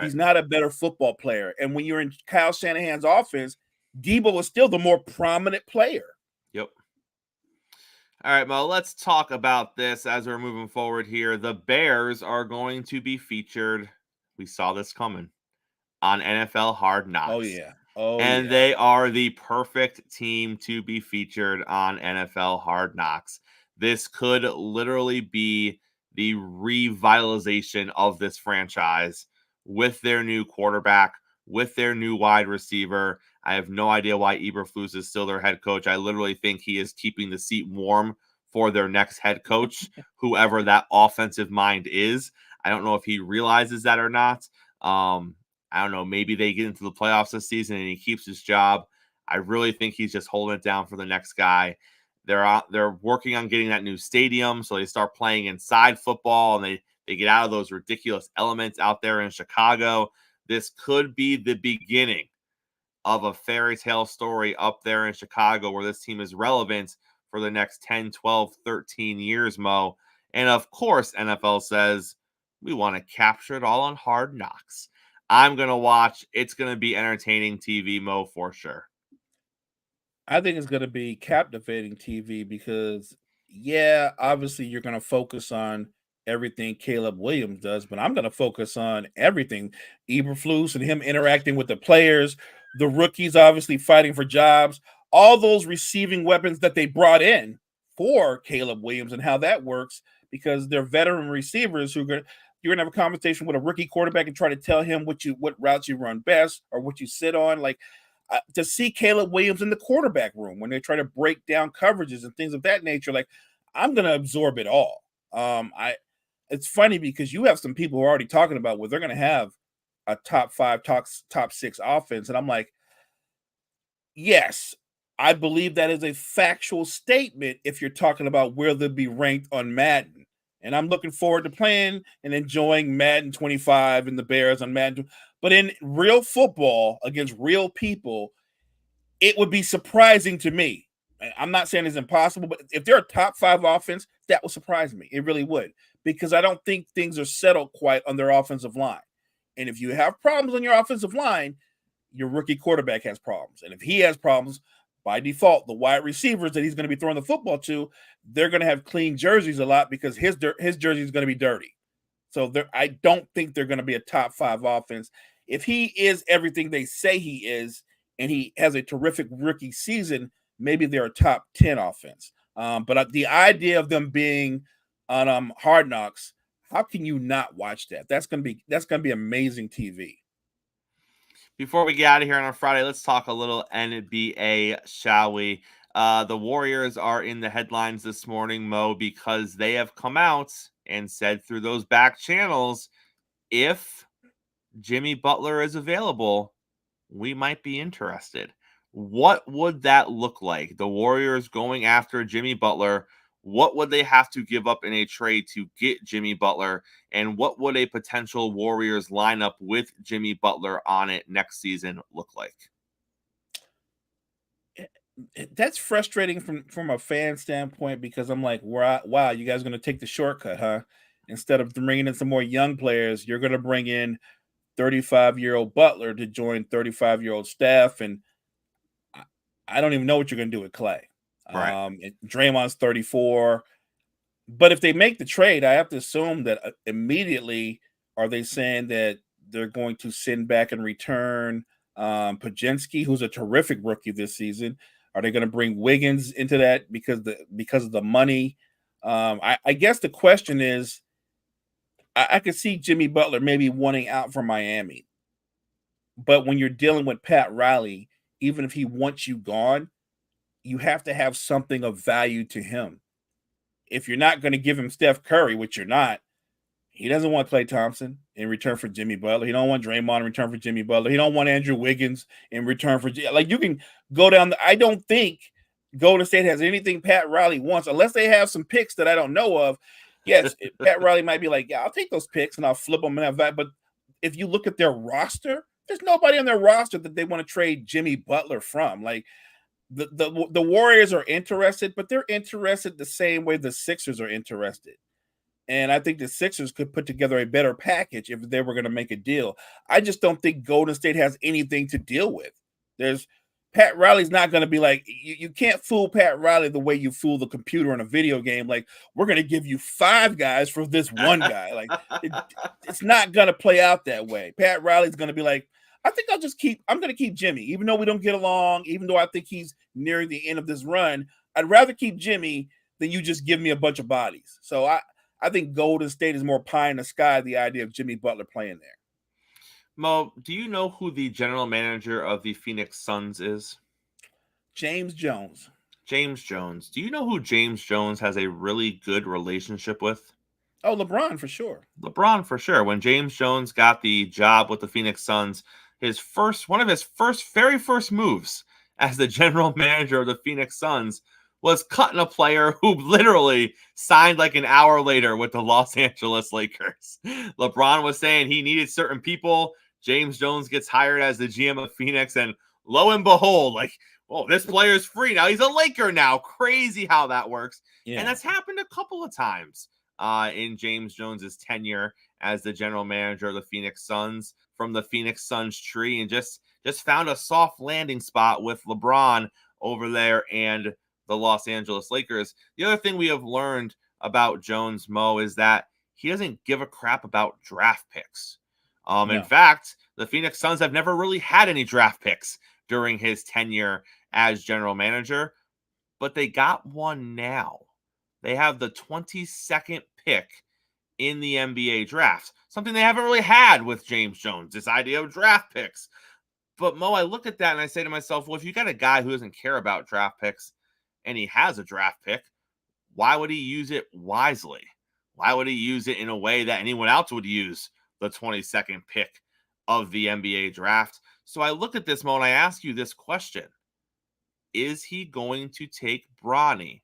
he's not a better football player. And when you're in Kyle Shanahan's offense, Debo is still the more prominent player. Yep. All right, Mo, let's talk about this as we're moving forward here. The Bears are going to be featured. We saw this coming on NFL Hard Knocks. Oh, yeah. They are the perfect team to be featured on NFL Hard Knocks. This could literally be the revitalization of this franchise with their new quarterback, with their new wide receiver. I have no idea why Eberflus is still their head coach. I literally think he is keeping the seat warm for their next head coach, whoever that offensive mind is. I don't know if he realizes that or not. I don't know. Maybe they get into the playoffs this season and he keeps his job. I really think he's just holding it down for the next guy. They're working on getting that new stadium, so they start playing inside football and they get out of those ridiculous elements out there in Chicago. This could be the beginning of a fairy tale story up there in Chicago where this team is relevant for the next 10, 12, 13 years, Mo. And of course, NFL says, we want to capture it all on Hard Knocks. I'm going to watch. It's going to be entertaining TV, Mo, for sure. I think it's going to be captivating TV because, yeah, obviously you're going to focus on everything Caleb Williams does, but I'm going to focus on everything Eberflus and him interacting with the players, the rookies obviously fighting for jobs, all those receiving weapons that they brought in for Caleb Williams and how that works, because they're veteran receivers who you're going to have a conversation with a rookie quarterback and try to tell him what routes you run best or what you sit on. Like to see Caleb Williams in the quarterback room when they try to break down coverages and things of that nature, like I'm going to absorb it all. It's funny because you have some people who are already talking about where they're going to have a top 5, top 6 offense. And I'm like, yes, I believe that is a factual statement if you're talking about where they'll be ranked on Madden. And I'm looking forward to playing and enjoying Madden 25 and the Bears on Madden. But in real football against real people, it would be surprising to me. I'm not saying it's impossible, but if they're a top 5 offense, that would surprise me. It really would, because I don't think things are settled quite on their offensive line. And if you have problems on your offensive line, your rookie quarterback has problems. And if he has problems, by default, the wide receivers that he's going to be throwing the football to, they're going to have clean jerseys a lot because his jersey is going to be dirty. So I don't think they're going to be a top 5 offense. If he is everything they say he is, and he has a terrific rookie season, maybe they're a top 10 offense. But the idea of them being on Hard Knocks, how can you not watch that? That's gonna be amazing TV. Before we get out of here on a Friday, let's talk a little NBA, shall we? The Warriors are in the headlines this morning, Mo, because they have come out and said through those back channels, if Jimmy Butler is available, we might be interested. What would that look like? The Warriors going after Jimmy Butler. What would they have to give up in a trade to get Jimmy Butler? And what would a potential Warriors lineup with Jimmy Butler on it next season look like? That's frustrating from a fan standpoint, because I'm like, wow, you guys are going to take the shortcut, huh? Instead of bringing in some more young players, you're going to bring in 35-year-old Butler to join 35-year-old staff. And I don't even know what you're going to do with Clay. Right. Draymond's 34. But if they make the trade, I have to assume that immediately are they saying that they're going to send back and return Pajinski, who's a terrific rookie this season? Are they going to bring Wiggins into that because of the money? I guess the question is, I could see Jimmy Butler maybe wanting out from Miami, but when you're dealing with Pat Riley, even if he wants you gone, you have to have something of value to him. If you're not going to give him Steph Curry, which you're not, he doesn't want Klay Thompson in return for Jimmy Butler. He don't want Draymond in return for Jimmy Butler. He don't want Andrew Wiggins in return for like you can go down. I don't think Golden State has anything Pat Riley wants unless they have some picks that I don't know of. Yes, Pat Riley might be like, yeah, I'll take those picks and I'll flip them and have that. But if you look at their roster, there's nobody on their roster that they want to trade Jimmy Butler from. Like the Warriors are interested, but they're interested the same way the Sixers are interested. And I think the Sixers could put together a better package if they were going to make a deal. I just don't think Golden State has anything to deal with. Pat Riley's not going to be like, you can't fool Pat Riley the way you fool the computer in a video game. Like, we're going to give you 5 guys for this one guy. Like, it's not going to play out that way. Pat Riley's going to be like, I think I'm going to keep Jimmy, even though we don't get along, even though I think he's nearing the end of this run. I'd rather keep Jimmy than you just give me a bunch of bodies. So I think Golden State is more pie in the sky, the idea of Jimmy Butler playing there. Mo, do you know who the general manager of the Phoenix Suns is? James Jones. James Jones. Do you know who James Jones has a really good relationship with? Oh, LeBron for sure. LeBron for sure. When James Jones got the job with the Phoenix Suns, one of his very first moves as the general manager of the Phoenix Suns was cutting a player who literally signed like an hour later with the Los Angeles Lakers. LeBron was saying he needed certain people. James Jones gets hired as the GM of Phoenix, and lo and behold, like, oh, this player's free now. He's a Laker now. Crazy how that works. Yeah. And that's happened a couple of times in James Jones's tenure as the general manager of the Phoenix Suns, from the Phoenix Suns tree, and just found a soft landing spot with LeBron over there and the Los Angeles Lakers. The other thing we have learned about Jones, Mo, is that he doesn't give a crap about draft picks. No. In fact, the Phoenix Suns have never really had any draft picks during his tenure as general manager, but they got one now. They have the 22nd pick in the NBA draft, something they haven't really had with James Jones, this idea of draft picks. But Mo, I look at that and I say to myself, well, if you got a guy who doesn't care about draft picks and he has a draft pick, why would he use it wisely? Why would he use it in a way that anyone else would use the 22nd pick of the NBA draft? So I look at this, Mo, and I ask you this question. Is he going to take Bronny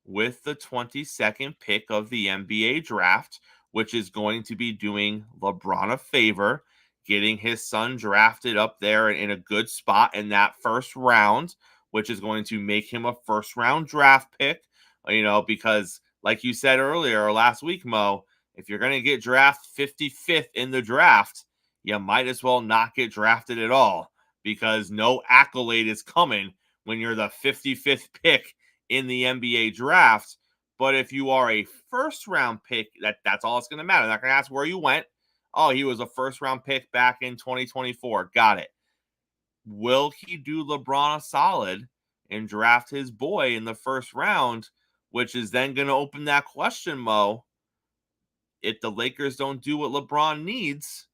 with the 22nd pick of the NBA draft, which is going to be doing LeBron a favor, getting his son drafted up there in a good spot in that first round, which is going to make him a first-round draft pick, because like you said earlier or last week, Mo, if you're going to get drafted 55th in the draft, you might as well not get drafted at all, because no accolade is coming when you're the 55th pick in the NBA draft. But if you are a first-round pick, that's all it's going to matter. They're not going to ask where you went. Oh, he was a first-round pick back in 2024. Got it. Will he do LeBron a solid and draft his boy in the first round, which is then going to open that question, Mo. If the Lakers don't do what LeBron needs,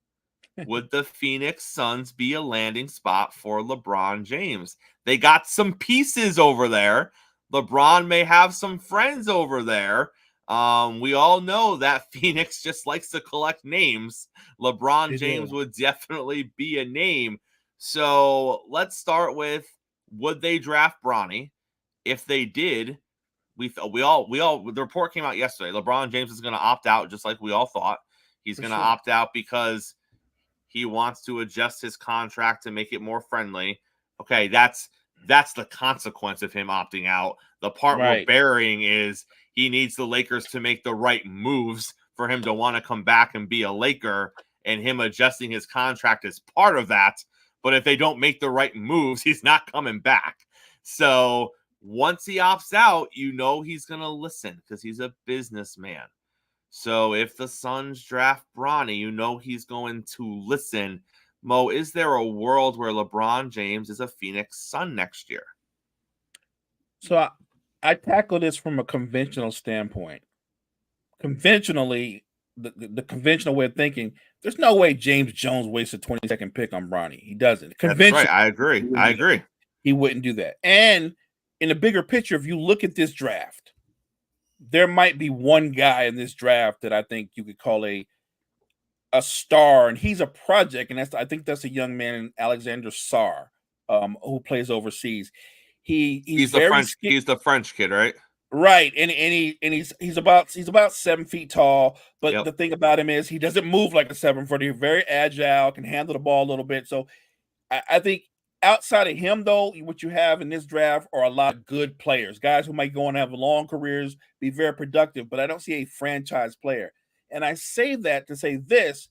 would the Phoenix Suns be a landing spot for LeBron James? They got some pieces over there. LeBron may have some friends over there. We all know that Phoenix just likes to collect names. LeBron James would definitely be a name. So let's start with, would they draft Bronny? If they did, we all the report came out yesterday. LeBron James is going to opt out, just like we all thought. He's going to opt out because he wants to adjust his contract to make it more friendly. Okay, that's the consequence of him opting out. The part we're burying is he needs the Lakers to make the right moves for him to want to come back and be a Laker, and him adjusting his contract is part of that. But if they don't make the right moves, he's not coming back. So once he opts out, he's going to listen because he's a businessman. So if the Suns draft Bronny, you know he's going to listen. Mo, is there a world where LeBron James is a Phoenix Sun next year? So I tackle this from a conventional standpoint. Conventionally, the conventional way of thinking, there's no way James Jones wastes a 22nd pick on Bronny. He doesn't. That's right. Conventionally, I agree. He wouldn't do that. And in the bigger picture, if you look at this draft, there might be one guy in this draft that I think you could call a star, and he's a project, and I think that's a young man, Alexander Sarr, who plays overseas. He's very he's the French kid, right? Right, and he's about 7 feet tall. But Yep. the thing about him is he doesn't move like a 7-footer. He's very agile, can handle the ball a little bit. So I think outside of him, though, what you have in this draft are a lot of good players, guys who might go on to have long careers, be very productive. But I don't see a franchise player. And I say that to say this: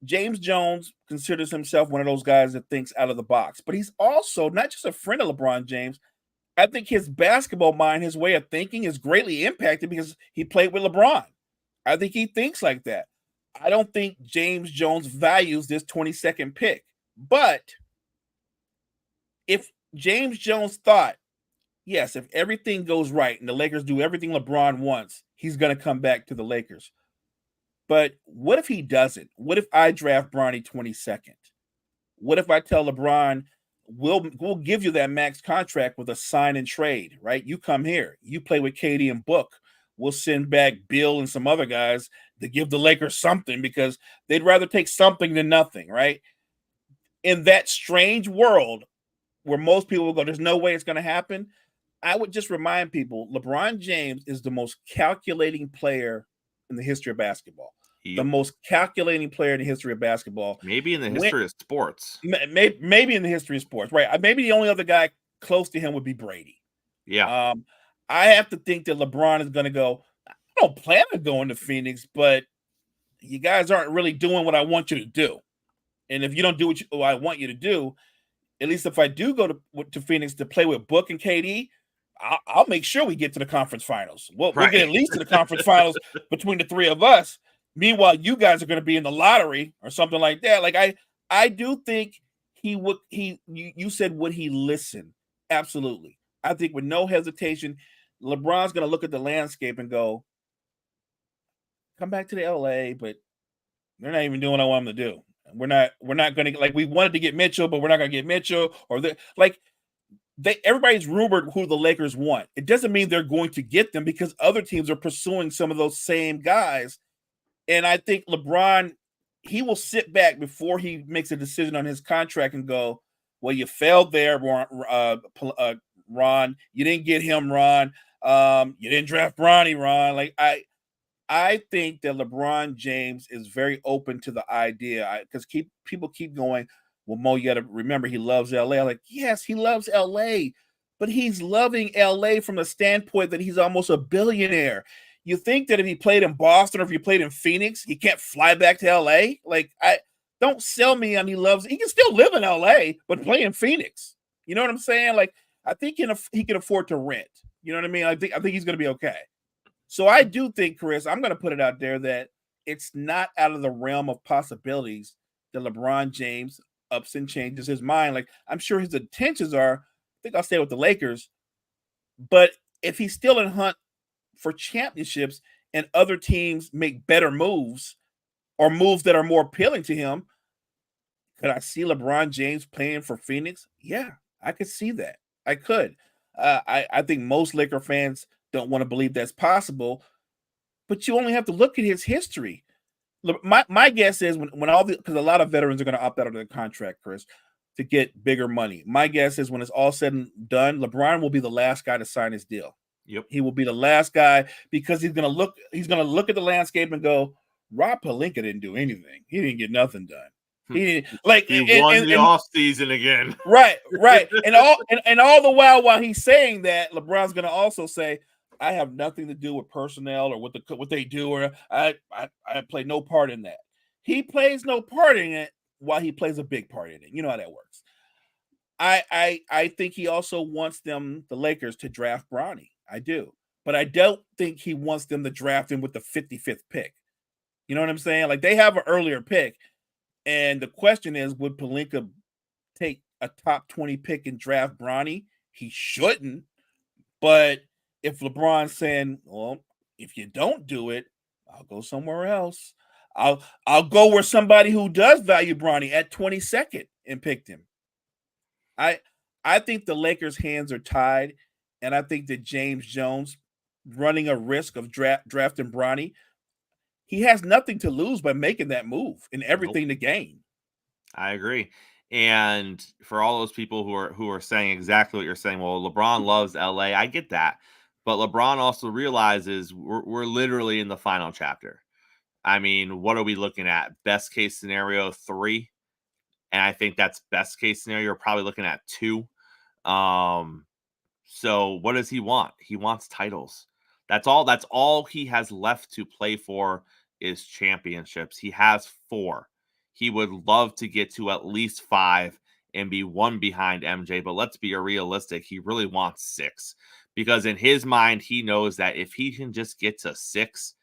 James Jones considers himself one of those guys that thinks out of the box, but he's also not just a friend of LeBron James. I think his basketball mind, his way of thinking is greatly impacted because he played with LeBron. I think he thinks like that. I don't think James Jones values this 22nd pick. But if James Jones thought, yes, if everything goes right and the Lakers do everything LeBron wants, he's going to come back to the Lakers. But what if he doesn't? What if I draft Bronny 22nd? What if I tell LeBron, we'll give you that max contract with a sign and trade, right? You come here, you play with KD and Book. We'll send back Bill and some other guys to give the Lakers something because they'd rather take something than nothing, right? In that strange world where most people will go, there's no way it's going to happen. I would just remind people, LeBron James is the most calculating player in the history of basketball. The most calculating player in the history of basketball. Maybe in the history of sports. Maybe in the history of sports, right? Maybe the only other guy close to him would be Brady. Yeah. I have to think that LeBron is going to go, I don't plan on going to Phoenix, but you guys aren't really doing what I want you to do. And if you don't do what I want you to do, at least if I do go to Phoenix to play with Book and KD, I'll make sure we get to the conference finals. We'll get at least to the conference finals between the three of us. Meanwhile, you guys are going to be in the lottery or something like that. Like I do think he would. You said, would he listen? Absolutely. I think with no hesitation, LeBron's going to look at the landscape and go, "Come back to the LA," but they're not even doing what I want them to do. We're not going to, like, we wanted to get Mitchell, but we're not going to get Mitchell. Or everybody's rumored who the Lakers want. It doesn't mean they're going to get them because other teams are pursuing some of those same guys. And I think LeBron, he will sit back before he makes a decision on his contract and go, well, you failed there, Ron. You didn't get him, Ron. You didn't draft Bronny, Ron. Like, I think that LeBron James is very open to the idea because people keep going, well, Mo, you got to remember he loves LA. I'm like, yes, he loves LA, but he's loving LA from the standpoint that he's almost a billionaire. You think that if he played in Boston or if he played in Phoenix, he can't fly back to LA? Like, don't sell me on he can still live in LA, but play in Phoenix. You know what I'm saying? Like, I think he can afford to rent. You know what I mean? I think he's going to be okay. So I do think, Chris, I'm going to put it out there that it's not out of the realm of possibilities that LeBron James ups and changes his mind. Like, I'm sure his intentions are, I think I'll stay with the Lakers. But if he's still in hunt for championships and other teams make better moves or moves that are more appealing to him, could I see LeBron James playing for Phoenix? Yeah, I could see that. I could. I think most Laker fans don't want to believe that's possible, but you only have to look at his history. My guess is because a lot of veterans are going to opt out of their contract, Chris, to get bigger money. My guess is when it's all said and done, LeBron will be the last guy to sign his deal. Yep. He will be the last guy because he's going to look at the landscape and go, Rob Pelinka didn't do anything. He didn't get nothing done. He won the off season again. Right. and all the while he's saying that, LeBron's going to also say, I have nothing to do with personnel or what they do, or I play no part in that. He plays no part in it while he plays a big part in it. You know how that works. I think he also wants the Lakers to draft Bronny. I do. but I don't think he wants them to draft him with the 55th pick. You know what I'm saying? Like they have an earlier pick, and the question is, would Pelinka take a top 20 pick and draft Bronny? He shouldn't. But if LeBron's saying, well, if you don't do it, I'll go somewhere else. I'll go where somebody who does value Bronny at 22nd and picked him. I think the Lakers' hands are tied, and I think that James Jones running a risk of drafting Bronny, he has nothing to lose by making that move and everything to gain. I agree. And for all those people who are saying exactly what you're saying, well, LeBron loves LA. I get that. But LeBron also realizes we're literally in the final chapter. I mean, what are we looking at? Best case scenario 3. And I think that's best case scenario. You're probably looking at 2. So what does he want? He wants titles. That's all he has left to play for is championships. He has 4. He would love to get to at least 5 and be 1 behind MJ, but let's be realistic. He really wants 6 because in his mind, he knows that if he can just get to 6,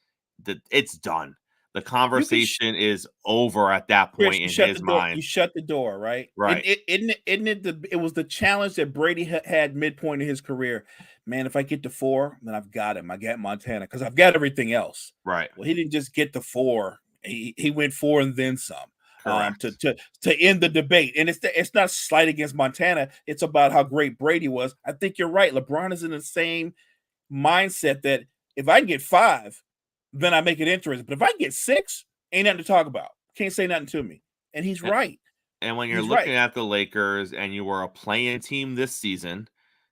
it's done. The conversation is over at that point in his mind. You shut the door, right? Right. It was the challenge that Brady had midpoint in his career. Man, if I get to 4, then I've got him. I got Montana because I've got everything else. Right. Well, he didn't just get to 4. He went 4 and then some. To end the debate. And it's not slight against Montana. It's about how great Brady was. I think you're right. LeBron is in the same mindset that if I can get 5, then I make it interesting. But if I get 6, ain't nothing to talk about. Can't say nothing to me. And he's right. And when you're looking at the Lakers and you were a play-in team this season,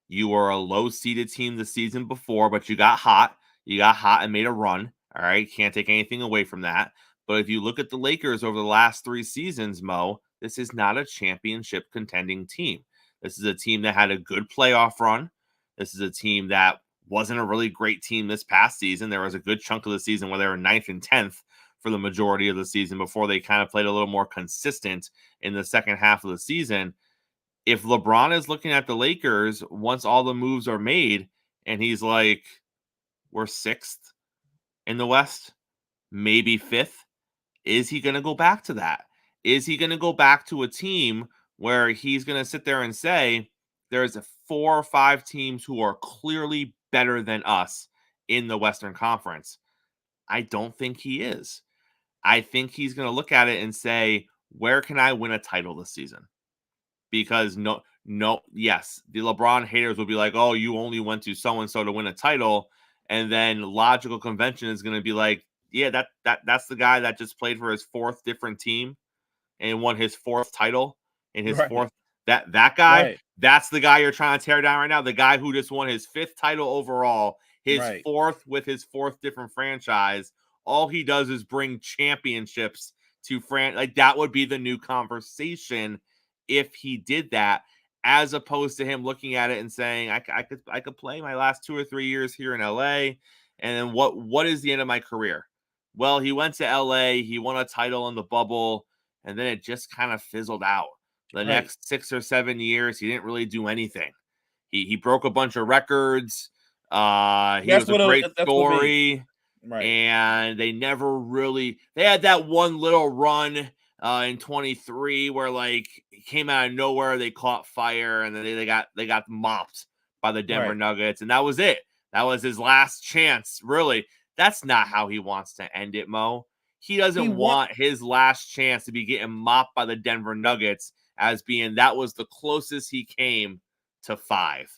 you were a low-seeded team the season before, but you got hot. You got hot and made a run. All right. Can't take anything away from that. But if you look at the Lakers over the last 3 seasons, Mo, this is not a championship contending team. This is a team that had a good playoff run. This is a team that wasn't a really great team this past season. There was a good chunk of the season where they were 9th and 10th for the majority of the season before they kind of played a little more consistent in the second half of the season. If LeBron is looking at the Lakers, once all the moves are made, and he's like, we're 6th in the West, maybe 5th, is he going to go back to that? Is he going to go back to a team where he's going to sit there and say, there's 4 or 5 teams who are clearly better than us in the Western Conference? I don't think he is. I think he's going to look at it and say, where can I win a title this season? Because yes, the LeBron haters will be like, oh, you only went to so-and-so to win a title. And then logical convention is going to be like, yeah, that's the guy that just played for his 4th different team and won his 4th title in his 4th. That guy, right. That's the guy you're trying to tear down right now. The guy who just won his 5th title overall, his 4th with his 4th different franchise. All he does is bring championships to like that would be the new conversation if he did that, as opposed to him looking at it and saying, I could play my last 2 or 3 years here in LA, and then what is the end of my career? Well, he went to LA, he won a title in the bubble, and then it just kind of fizzled out. The next 6 or 7 years, he didn't really do anything. He broke a bunch of records. He was a great story. And they never really – they had that one little run in 23 where, like, it came out of nowhere. They caught fire, and then they got mopped by the Denver Nuggets, and that was it. That was his last chance, really. That's not how he wants to end it, Mo. He doesn't want his last chance to be getting mopped by the Denver Nuggets as being that was the closest he came to 5.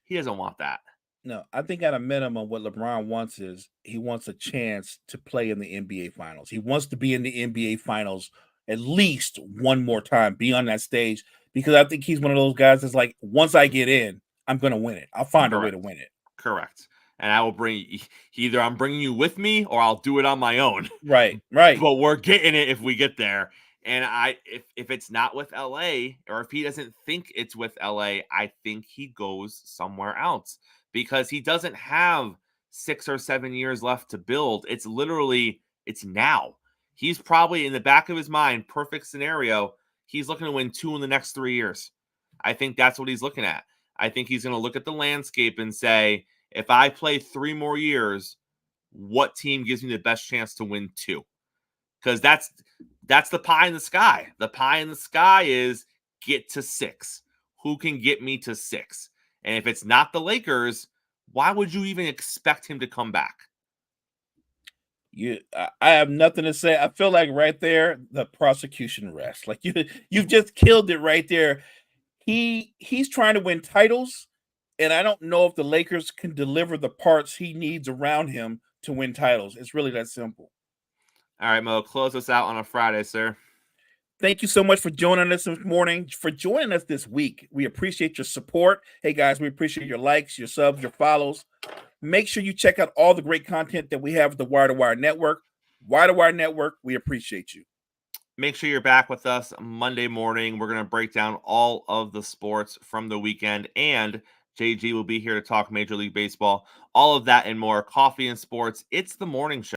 He doesn't want that. No, I think at a minimum, what LeBron wants is he wants a chance to play in the NBA Finals. He wants to be in the NBA Finals at least one more time, be on that stage, because I think he's one of those guys that's like, once I get in, I'm going to win it. I'll find a way to win it. Correct. And I will bring either I'm bringing you with me or I'll do it on my own. Right. But we're getting it if we get there. And if it's not with LA, or if he doesn't think it's with LA, I think he goes somewhere else because he doesn't have 6 or 7 years left to build. It's now. He's probably in the back of his mind, perfect scenario. He's looking to win 2 in the next 3 years. I think that's what he's looking at. I think he's going to look at the landscape and say, If I play 3 more years, what team gives me the best chance to win 2? Because that's the pie in the sky. The pie in the sky is get to 6. Who can get me to 6? And if it's not the Lakers, why would you even expect him to come back? I have nothing to say. I feel like right there, the prosecution rests. Like you've just killed it right there. He's trying to win titles, and I don't know if the Lakers can deliver the parts he needs around him to win titles. It's really that simple. All right, Mo, close us out on a Friday, sir. Thank you so much for joining us this morning, for joining us this week. We appreciate your support. Hey, guys, we appreciate your likes, your subs, your follows. Make sure you check out all the great content that we have at the Wire to Wire Network. Wire to Wire Network, we appreciate you. Make sure you're back with us Monday morning. We're going to break down all of the sports from the weekend, and JG will be here to talk Major League Baseball. All of that and more. Coffee and sports. It's the morning show.